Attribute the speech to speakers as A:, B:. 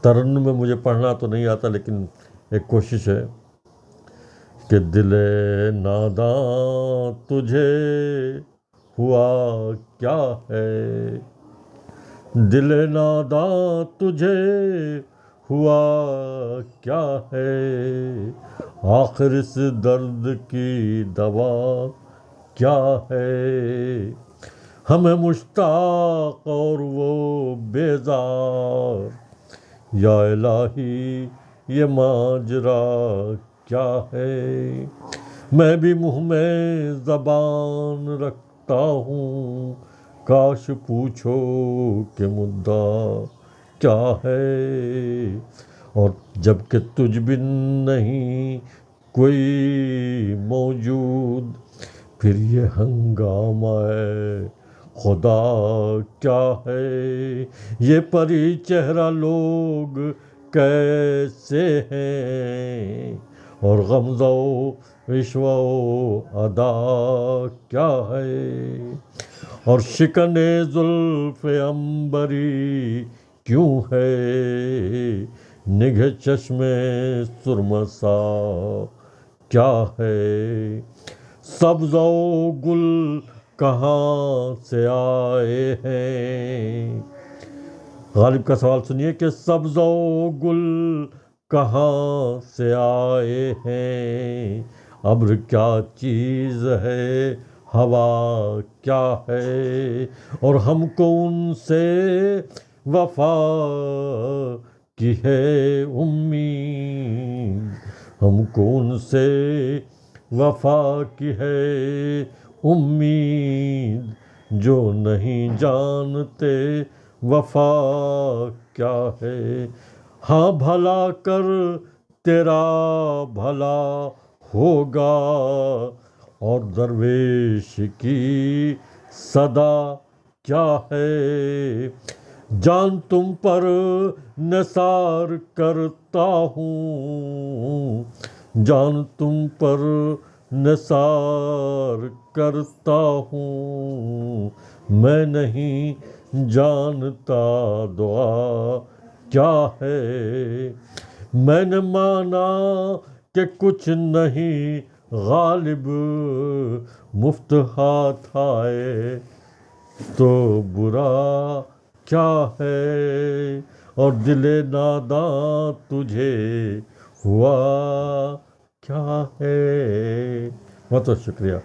A: ترنم میں مجھے پڑھنا تو نہیں آتا، لیکن ایک کوشش ہے کہ دل ناداں تجھے ہوا کیا ہے، دل ناداں تجھے ہوا کیا ہے، آخر اس درد کی دوا کیا ہے، ہمیں مشتاق اور وہ بیزار، یا الہی یہ ماجرا کیا ہے، میں بھی منہ میں زبان رکھتا ہوں، کاش پوچھو کہ مدعا کیا ہے، اور جب کہ تجھ بن نہیں کوئی موجود، پھر یہ ہنگامہ خدا کیا ہے، یہ پری چہرہ لوگ کیسے ہیں، اور غمزہ و عشوہ و ادا کیا ہے، اور شکن زلف عنبری کیوں ہے، نگہ چشم سرمہ سا کیا ہے، سبز و گل کہاں سے آئے ہیں، غالب کا سوال سنیے کہ سبز و گل کہاں سے آئے ہیں، ابر کیا چیز ہے، ہوا کیا ہے، اور ہم کو ان سے وفا کی ہے امید، ہم کو ان سے وفا کی ہے امید، جو نہیں جانتے وفا کیا ہے، ہاں بھلا کر تیرا بھلا ہوگا، اور درویش کی صدا کیا ہے، جان تم پر نثار کرتا ہوں، جان تم پر نثار کرتا ہوں، میں نہیں جانتا دعا کیا ہے، میں نے مانا کہ کچھ نہیں غالب، مفت ہاتھ آئے تو برا کیا ہے، اور دل ناداں تجھے ہوا کیا ہے۔ بہت بہت شکریہ۔